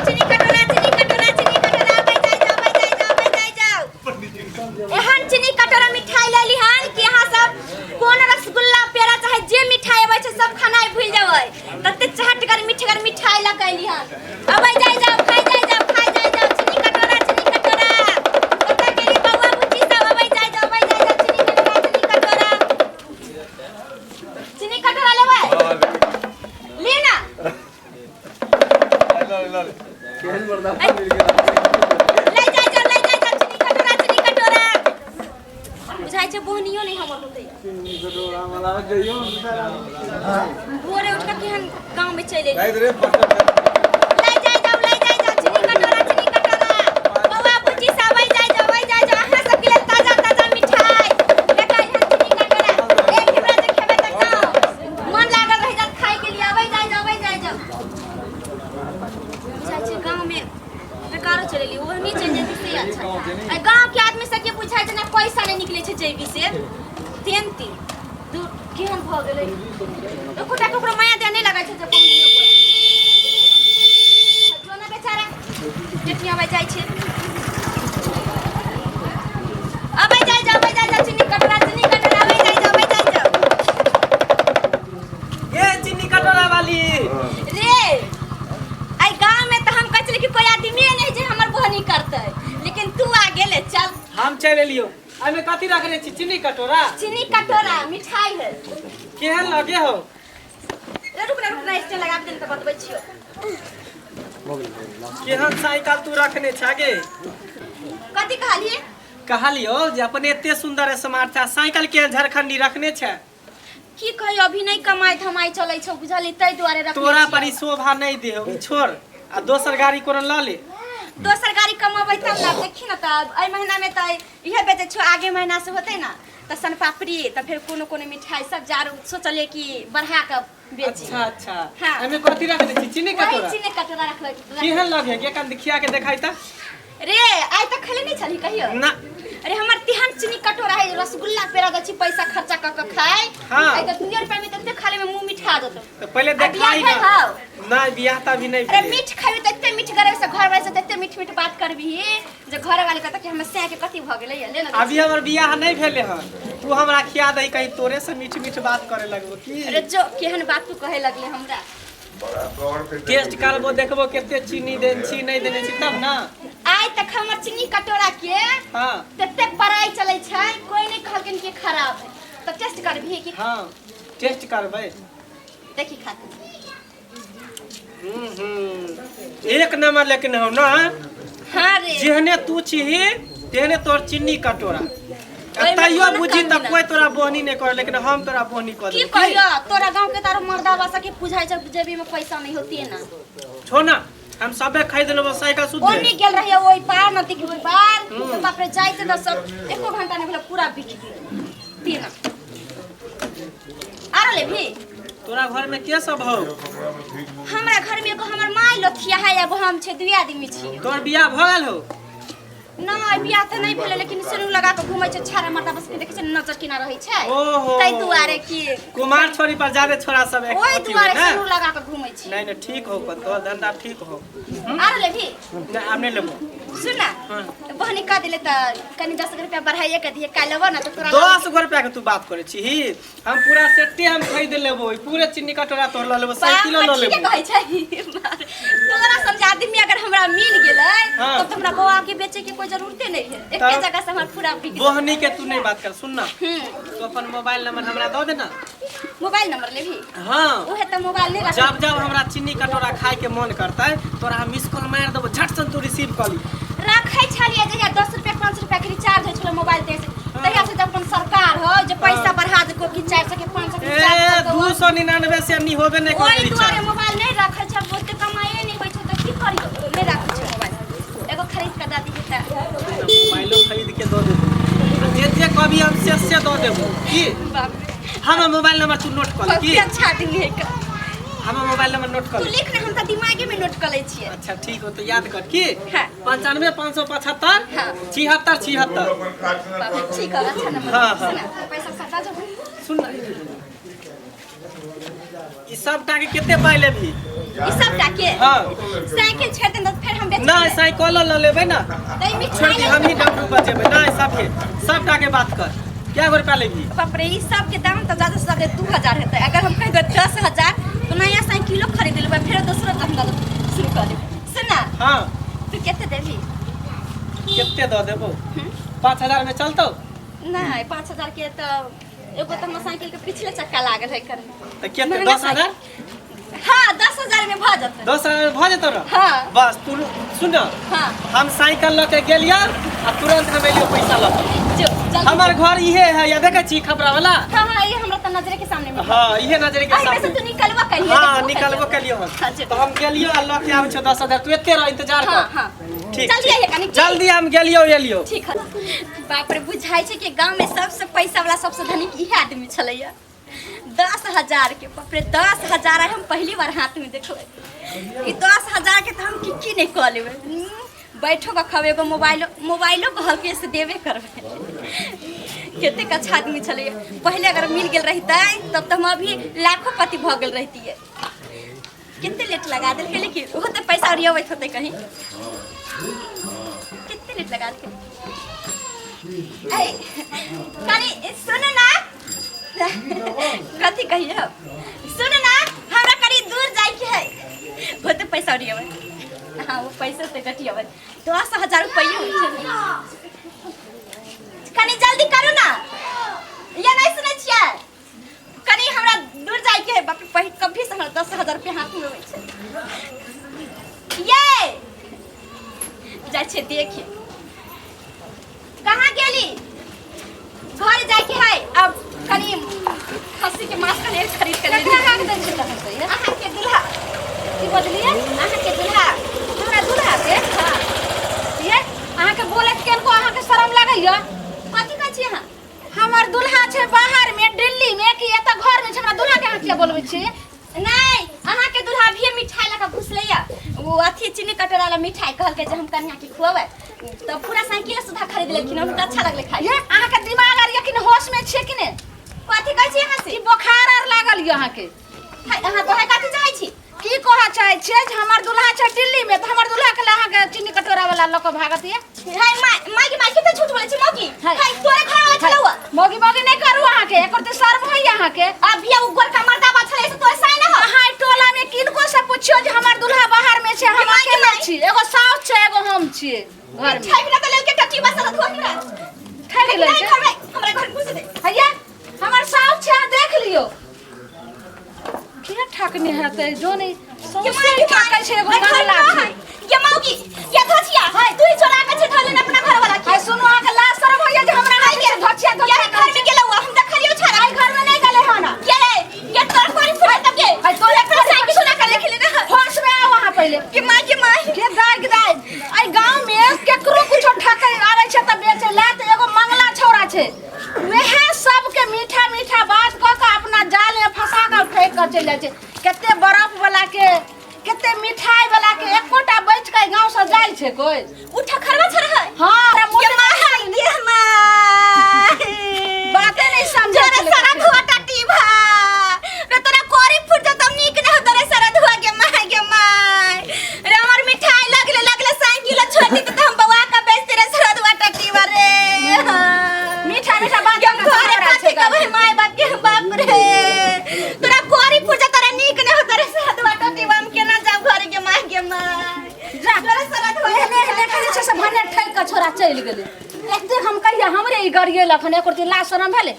चीनी कटोरा एहन चीनी कटोरा मिठाई ले लिहन कि यहाँ सब कोन रसगुल्ला पेड़ा चाहे जे मिठाई आबै छै सब खाना भूल जाबै तते चहटगर मिठाई ला के लिहन अबै जाय जाओ खाई जाय जाओ चीनी कटोरा कत गेली बौआ बुच्ची सब अबै जाय जाओ चीनी कटोरा लेबै ले ना केहन बर्दाश्त मिल गया बोहनियो नहीं हमर होते चीनी कटोरा वाला जइयो भोरे उठ के केहन गांव में चले गाइस रे ले जाय जाओ चीनी कटोरा बौआ बुच्ची सब आइ जाय जाओ अहाँ सब के लिए ताजा मिठाई लेके यहाँ चीनी कटोरा एक हमरा जे खेबे त खाओ मन लागल रह जात खाए के लिए आबै जाय जाओ चाची गांव में बेकारो चलेली ओहनी चल जेती से अच्छा आ गांव के आदमी सब के बुझाय छै ना पैसा नहीं निकले छै जेबी से तेंती दू केहन भ गेलै एकोटा ककरो माया दे नहीं लगा छै जब बोहनियो पर जोना बेचारा जेठिया आबै जाय छै अबै जाय जाओ चीनी कटोरा अबै जाय जाओ ये चीनी कटोरा वाली रे आई गांव में त हम कहै कि कोई आदमी नहीं जे हमर बोहनी करतै लेकिन तू आ गेले चल हम चल लियो एमे कथि रखने छी चीनी कटोरा मिठाई है केहन लगे हो रुक ना स्टैंड लगा दे त बतबै छियो केहन साइकिल तू रखने छागे कथि कहलियो जे अपने एते सुंदर स्मार्ट था साइकिल के झारखंडी रखने छ की कहि अभी नहीं कमाई धमाई चलै छ बुझली तै दुआरे रखने तोरा पर ई शोभा नहीं दे हो छोड़ आ दोसर गाड़ी कोनो ल ले दोसर गाड़ी कमाबै तब ना देखी ना त एहि महीना में त इहे बेचे छ आगे महीना से होतै ना त सन पापड़ी त फिर कोनो मिठाई सब जार सोचले कि बढ़ा के बेची अच्छा हाँ। एमे कथि रखने छी चीनी कटोरा रखले केहन लगे के कन दिखिया के देखाई त रे आइ तक खले नहीं छली कहियो ना अरे हमर तिहान चीनी कटोरा है रसगुल्ला पेड़ा दछि पैसा खर्चा क खाए हाँ। आई त 2 रुपया में तते खाले में मुंह मिठा देतो तो पहले देखाई ना ना बियाह ता भी नहीं अरे मीठ खाबी तते मीठ करे से घर वाले से तते मीठ बात करबी जे घर वाले कहता कि हम से के कथि भ गेलै ले ना अभी हमर बियाह नहीं भेले ह तू हमरा खिया दई कहीं तोरे से मीठ बात करे लगबो की अरे जो केहन बात तू कहे लगले हमरा टेस्ट करबो देखबो केते चीनी देन छी नहीं देने छी तब ना आइ तक हमर चीनी कटोरा के हां तते पराई चलै छै कोई नहीं कहलकिन कि खराब है तो टेस्ट करबी कि हां टेस्ट करबै देखी खाते एक नंबर लेकिन हो ना हां रे जेहने तू छी तेहने तोर चीनी कटोरा तैयो बुझी त कोई तोरा बोहनी नहीं करे लेकिन हम तोरा बोहनी कर की कहियो तोरा गांव के तारो मर्दा बसा के पूछाय छ जेबी में पैसा नहीं होती है ना छो ना हम सबे खरीद लेबो साइकिल सुध ओनी गेल रहिए ओई पार नदी के ओई पार तो बाप रे जाइते त सब एको घंटा नहीं भेल पूरा बिक गेल तीना आरो ले भी तोरा घर में के सब हो हमरा घर में एगो हमर माई लथिया है एगो हम छे दुई आदमी छी तोर बियाह भ गेल हो ना बियाह त नहीं भेले लेकिन सिनु लगा के घुमै छै छारा मर्दा बस के देखे छै नजर किना रहै छै ओहो तै दुआरे की कुमार छोरी पर जादे छोरा सब एक ओई दुआरे सिनु लगा के घुमै छी नहीं ठीक हो पर तोर धंधा ठीक हो आरो ले भी ना हमने लेबो सुन ना बहनी का दिले त कनी 10 रुपया बढ़ाइए के दिए काल लेबो ना त तोरा 10 रुपया के तू बात करे छी हम पूरा सेटे हम खरीद लेबो पूरे चीनी कटोरा तोर ल लेबो साइकिलो ल लेबो ठीक कहै छै तोरा समझ आदमी अगर हमरा मिल गेलै तो हमरा बौआ के बेचे के कोई जरूरते नहीं है एके जगह से हमर पूरा बिक बोहनी के तू नहीं बात कर सुन ना तो अपन मोबाइल नंबर हमरा दो दे ना मोबाइल नंबर लेबी हां ओहे त मोबाइल नहीं रख जब हमरा चीनी कटोरा खाए के मन करतै तोरा हम मिस कॉल मार देबो झट से तू रिसीव कर ली रखै छलिए जे 10 रुपया 5 रुपया के रिचार्ज होय छलो मोबाइल ते तहिया से जब अपन सरकार हो जे पैसा बढ़ा दे को कि 400 के 500 के रिचार्ज 299 से नहीं होबे नहीं कोई दुआरे मोबाइल नहीं रखै छ ओते कमाइए नहीं होय छ त की करियो नहीं रखै छ मोबाइल एगो खरीद के दादी के त मोबाइलो खरीद के दो देबो जे कभी हम से दो देबो की हम मोबाइल नंबर तू नोट कर की अच्छा दिन है का हम मोबाइल नंबर नोट कर तू लिख ना हम त दिमागे में नोट कर लै छियै अच्छा ठीक हो तो याद कर की हां 95 575 हां 76 76 बाबा ठीक है अच्छा नंबर हां हां पैसा सटा जो सुन ना ई सब टा के केते पाइ लेबी ई सब टा के हां साइकिल छेड़ देन त नहीं साइकिल ल लेबै ना नहीं मिठाई छोड़ हम ही डब्बू बचेबै नहीं सबटा के बात कर क्या रुपया लेबी बाप रे ई सब के दाम तो ज्यादा से ज्यादा 2000 हेतै अगर हम कह दे 10000 तो नया साइकिलो खरीद लेबै फिर दूसरा धंधा शुरू कर लेबै सुना हां तू केते देबी केते द देबो 5000 में चलतो नहीं 5000 के तो एगो तो हम साइकिल के पिछले चक्का लागल है कर त केते 10000 हां 10000 में भ जतै 10000 भ जेतो ना हां बस तू सुन हां हम साइकिल ल के गेलियो आ तुरंत हम एलियो पैसा ल जो जल्दी हमार घर इहे है या देखे छी खबरा वाला हां हां ये हमरा त नजरे के सामने में हां इहे नजरे के आई में से सामने तू निकलवा कहिए हां निकलबो केलियो हम अच्छा। तो हम गेलियो आ ल के आबै छ 10000 तू एते रह इंतजार हां कर हां ठीक जल्दी आइए कनी जल्दी हम गेलियो एलियो ठीक है बाप रे बुझाई छै कि गांव में सबसे पैसा वाला सबसे धनिक इहे आदमी छलैया 10000 के बाप रे 10000 हम पहली बार हाथ में देखबै ई 10000 के तो हम की नहीं कह लेबै बैठो का खबे एगो मोबाइलो को हल्के से देबे करबै केते अच्छा आदमी छलैया पहले अगर मिल गेल रहितै तब तो हम अभी लाखों पति भ गेल रहितियै कितने लेट लगा देलकै लेकिन वो तो पैसा और अबैत होतै कहीं कितने लेट लगा देलकै ऐ कनी सुन ना कथी कहियो सुन ना हमरा कनी दूर जाय के है वो तो पैसा और अबै हां वो पैसा से कटी अबै 10000 रुपया होइ छै कनी जल्दी करू ना ये नहीं सुनै छियै कनी हमरा दूर जाय के है बाप रे पहिट कभी से हमरा 10000 रुपया हाथ में होय छै ये जाय छै देखिए कहां गेली घर जाय के है अब कनी खस्सी के मांस का लेल खरीद के ले कहां के दै छै तहन से अहां के दुल्हा की बदलिए अहां के दुल्हा हमरा दुल्हा के हां ये अहां के बोले केन को अहां के शरम लागैया कथि कहै छी अहां हमर दुल्हा छै बाहर में दिल्ली में कि एता घर में छै हमरा दुल्हा के अहां के बोलबै छी नहीं अहां के दुल्हा भी मिठाई लगा घुसलैया वो अथी चीनी कटर वाला मिठाई कहल के जे हम कन्या के खुआबै तो पूरा साइकिल सुधा खरीद लेकिन उनका अच्छा लगले खाई ये अहां के दिमाग आर यकिन होश में छै कि ने कथि कहै छी अहां से ई बुखार आर लागल य अहां के अहां तो कथि चाहै छी की कह चाहै छियै जे हमर दुल्हा छै दिल्ली में तो हमर दुल्हा के अहां के चीनी कटोरा वाला लोक भागत ये हाय माई के माई के झूठ बोलै छी मौगी हाय तोरे घर वाला छलौआ मौगी नहीं करू अहां के एकर तो शर्म होय अहां के अभी उ गोरका मर्दा बा छलै से तोरे साइ न हो हाय टोला में किनको से पूछियो जे हमर दुल्हा बाहर में छै हम अकेले छी एगो साउस छै एगो हम छियै घर में छै बिना त लेल के टटी बस धो के खाइ ले हमरा घर घुस दे हैया हमर साउस छै देख लियो के ठाकने हते जो नहीं सबसे ठाकै छै एगो मंगला छै ये मौगी ये धोचिया हाय तू ही चोरा के छै धले अपना घर वाला के सुनो आ के लाज शर्म होइया जे हमरा हाय के धोचिया तो ये घर में गेलौ हम देखलियो छारा हाय घर में नहीं गेले हन ये तोर कोरी फुट तब के हाय तोरे के साइकिल सुना के देख ले ना होश में आ वहां पहले के माई के दाग आई गांव में केकरो कुछो ठाकै आबै छै त बेचे ला त एगो मंगला छौरा छै वेहे सब के मीठा मीठा बात क के अपना जाल में फंसा के फेंक के चल जाय छै केते बर्फ वाला के केते मिठाई वाला के एकोटा बैठ के गांव से जाय छै कोई उठा खरवा छर है हां के माई ये माई बाते नहीं समझे रे सारा धुआ टाटी भा रे तोरा कोरी फुट जा तब नीक न होतरे सारा धुआ के माई रे हमर मिठाई लगले साइकिल छोटी त हम बवा का बेचते रे सारा धुआ टाटी भा रे मीठा मीठा बात के घरे पाछे कबे माई बाप के बाप रे तोरा कोरी फुट जा तोरा नीक न होतरे सारा धुआ टाटी बम के ना जाब घर के माई जा तोरा सारा धुआ ले छै से भने ठैक के छोरा चल गेले एते हम कहिया हमरे ई गरिए लखन एकर ला शरम भेले